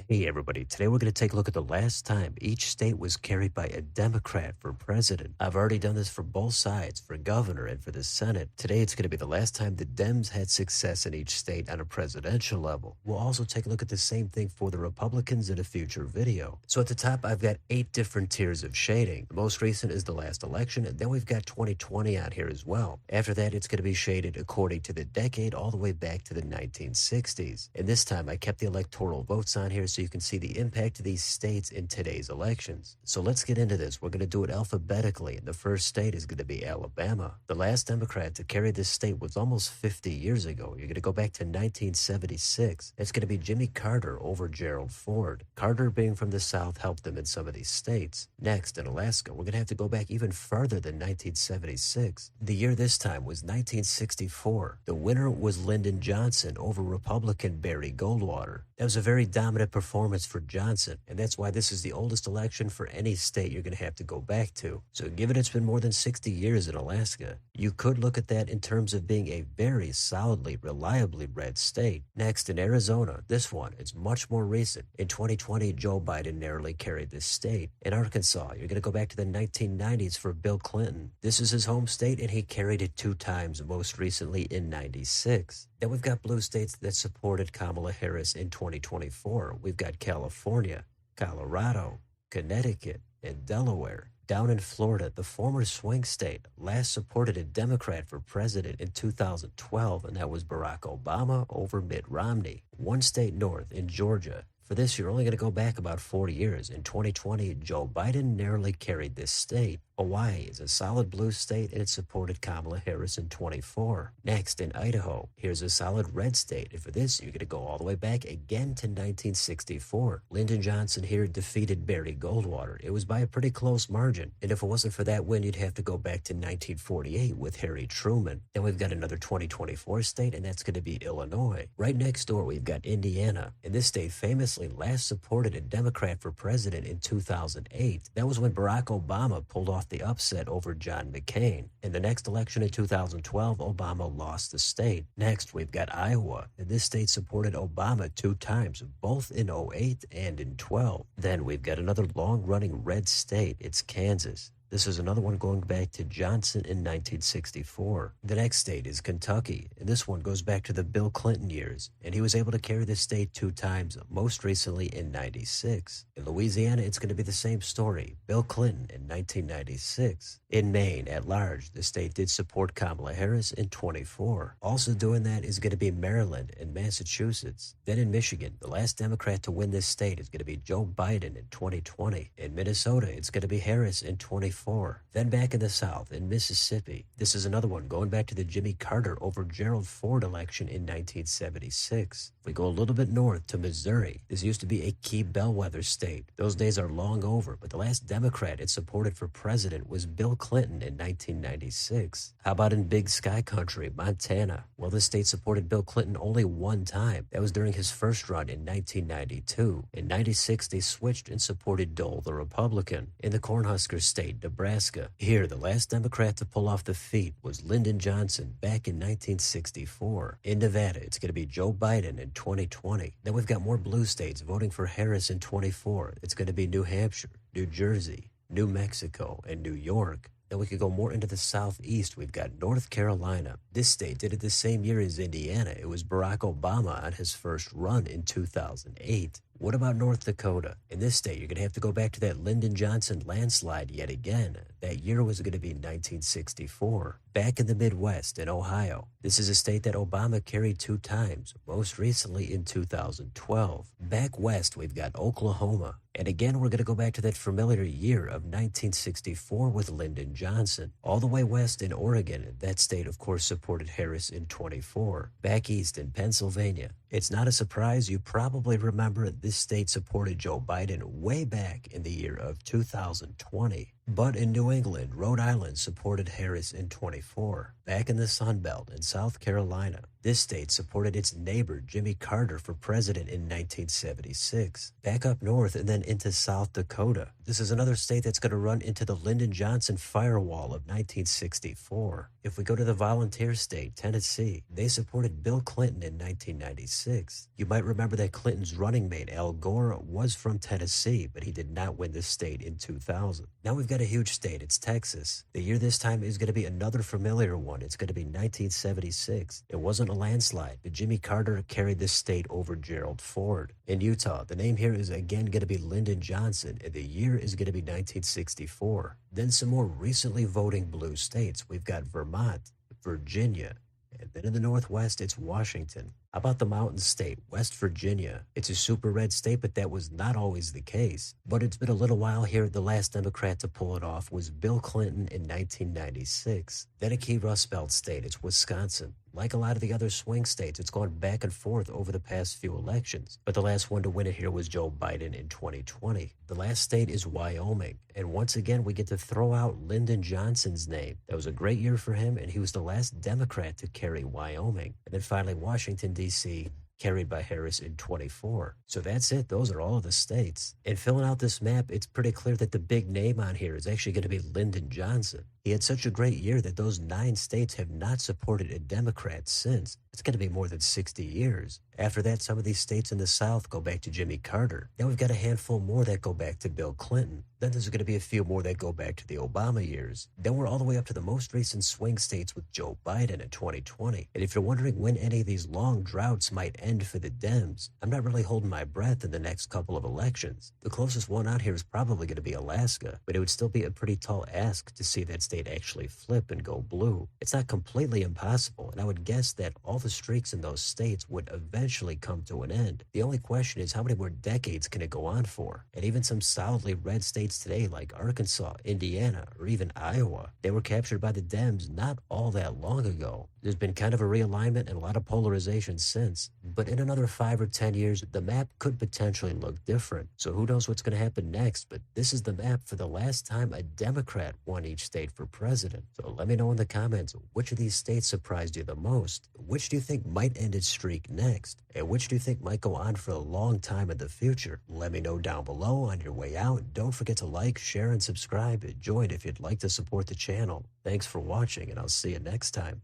Hey everybody, today we're going to take a look at the last time each state was carried by a Democrat for president. I've already done this for both sides, for governor and for the Senate. Today it's going to be the last time the Dems had success in each state on a presidential level. We'll also take a look at the same thing for the Republicans in a future video. So at the top I've got 8 different tiers of shading. The most recent is the last election, and then we've got 2020 on here as well. After that it's going to be shaded according to the decade all the way back to the 1960s. And this time I kept the electoral votes on here so you can see the impact of these states in today's elections. So let's get into this. We're going to do it alphabetically, and the first state is going to be Alabama. The last Democrat to carry this state was almost 50 years ago. You're going to go back to 1976. It's going to be Jimmy Carter over Gerald Ford. Carter, being from the South, helped them in some of these states. Next, in Alaska, we're going to have to go back even further than 1976. The year this time was 1964. The winner was Lyndon Johnson over Republican Barry Goldwater. That was a very dominant performance for Johnson, and that's why this is the oldest election for any state you're going to have to go back to. So given it's been more than 60 years in Alaska, you could look at that in terms of being a very solidly, reliably red state. Next, in Arizona, this one is much more recent. In 2020, Joe Biden narrowly carried this state. In Arkansas, you're going to go back to the 1990s for Bill Clinton. This is his home state, and he carried it 2 times, most recently in 96. Then we've got blue states that supported Kamala Harris in 2024. We've got California, Colorado, Connecticut, and Delaware. Down in Florida, the former swing state last supported a Democrat for president in 2012, and that was Barack Obama over Mitt Romney. One state north, in Georgia. For this, you're only going to go back about 40 years. In 2020, Joe Biden narrowly carried this state. Hawaii is a solid blue state, and it supported Kamala Harris in 24. Next, in Idaho, here's a solid red state, and for this, you're going to go all the way back again to 1964. Lyndon Johnson here defeated Barry Goldwater. It was by a pretty close margin, and if it wasn't for that win, you'd have to go back to 1948 with Harry Truman. Then we've got another 2024 state, and that's going to be Illinois. Right next door, we've got Indiana, and this state famously last supported a Democrat for president in 2008. That was when Barack Obama pulled off the upset over John McCain. In the next election in 2012, Obama lost the state. Next, we've got Iowa, and this state supported Obama 2 times, both in '08 and in '12. Then we've got another long-running red state. It's Kansas. This is another one going back to Johnson in 1964. The next state is Kentucky, and this one goes back to the Bill Clinton years, and he was able to carry this state 2 times, most recently in '96. In Louisiana, it's going to be the same story. Bill Clinton in 1996. In Maine, at large, the state did support Kamala Harris in '24. Also doing that is going to be Maryland and Massachusetts. Then in Michigan, the last Democrat to win this state is going to be Joe Biden in 2020. In Minnesota, it's going to be Harris in 2024. Then back in the South, in Mississippi, this is another one going back to the Jimmy Carter over Gerald Ford election in 1976. If we go a little bit north to Missouri, this used to be a key bellwether state. Those days are long over, but the last Democrat it supported for president was Bill Clinton in 1996. How about in Big Sky Country, Montana? Well, this state supported Bill Clinton only 1 time. That was during his first run in 1992. In '96, they switched and supported Dole, the Republican. In the Cornhusker state, Nebraska. Here, the last Democrat to pull off the feat was Lyndon Johnson back in 1964. In Nevada, it's going to be Joe Biden in 2020. Then we've got more blue states voting for Harris in '24. It's going to be New Hampshire, New Jersey, New Mexico, and New York. Then we could go more into the southeast. We've got North Carolina. This state did it the same year as Indiana. It was Barack Obama on his first run in 2008. What about North Dakota? In this state, you're going to have to go back to that Lyndon Johnson landslide yet again. That year was going to be 1964. Back in the Midwest, in Ohio, this is a state that Obama carried 2 times, most recently in 2012. Back west, we've got Oklahoma. And again, we're going to go back to that familiar year of 1964 with Lyndon Johnson. All the way west in Oregon, that state, of course, supported Harris in '24. Back east in Pennsylvania, it's not a surprise. You probably remember this state supported Joe Biden way back in the year of 2020. But in New England, Rhode Island supported Harris in '24. Back in the Sun Belt in South Carolina, this state supported its neighbor Jimmy Carter for president in 1976. Back up north and then into South Dakota. This is another state that's going to run into the Lyndon Johnson firewall of 1964. If we go to the volunteer state, Tennessee, they supported Bill Clinton in 1996. You might remember that Clinton's running mate, Al Gore, was from Tennessee, but he did not win the state in 2000. Now we've got a huge state. It's Texas. The year this time is going to be another familiar one. It's going to be 1976. It wasn't a landslide, but Jimmy Carter carried this state over Gerald Ford. In Utah, the name here is again going to be Lyndon Johnson, and the year is going to be 1964. Then some more recently voting blue states. We've got Vermont, Virginia, and then in the Northwest, it's Washington. How about the Mountain State, West Virginia? It's a super red state, but that was not always the case. But it's been a little while here. The last Democrat to pull it off was Bill Clinton in 1996. Then a key Rust Belt state, it's Wisconsin. Like a lot of the other swing states, it's gone back and forth over the past few elections. But the last one to win it here was Joe Biden in 2020. The last state is Wyoming. And once again, we get to throw out Lyndon Johnson's name. That was a great year for him, and he was the last Democrat to carry Wyoming. And then finally, Washington, D.C., carried by Harris in 24. So that's it. Those are all of the states. And filling out this map, it's pretty clear that the big name on here is actually going to be Lyndon Johnson. He had such a great year that those 9 states have not supported a Democrat since. It's going to be more than 60 years. After that, some of these states in the South go back to Jimmy Carter. Then we've got a handful more that go back to Bill Clinton. Then there's going to be a few more that go back to the Obama years. Then we're all the way up to the most recent swing states with Joe Biden in 2020. And if you're wondering when any of these long droughts might end for the Dems, I'm not really holding my breath in the next couple of elections. The closest one out here is probably going to be Alaska, but it would still be a pretty tall ask to see that state actually flip and go blue. It's not completely impossible, and I would guess that all the streaks in those states would eventually come to an end. The only question is how many more decades can it go on for? And even some solidly red states today like Arkansas, Indiana, or even Iowa, they were captured by the Dems not all that long ago. There's been kind of a realignment and a lot of polarization since, but in another 5 or 10 years, the map could potentially look different. So who knows what's going to happen next, but this is the map for the last time a Democrat won each state for president. So let me know in the comments, which of these states surprised you the most? Which do you think might end its streak next? And which do you think might go on for a long time in the future? Let me know down below on your way out. Don't forget to like, share, and subscribe. Join if you'd like to support the channel. Thanks for watching, and I'll see you next time.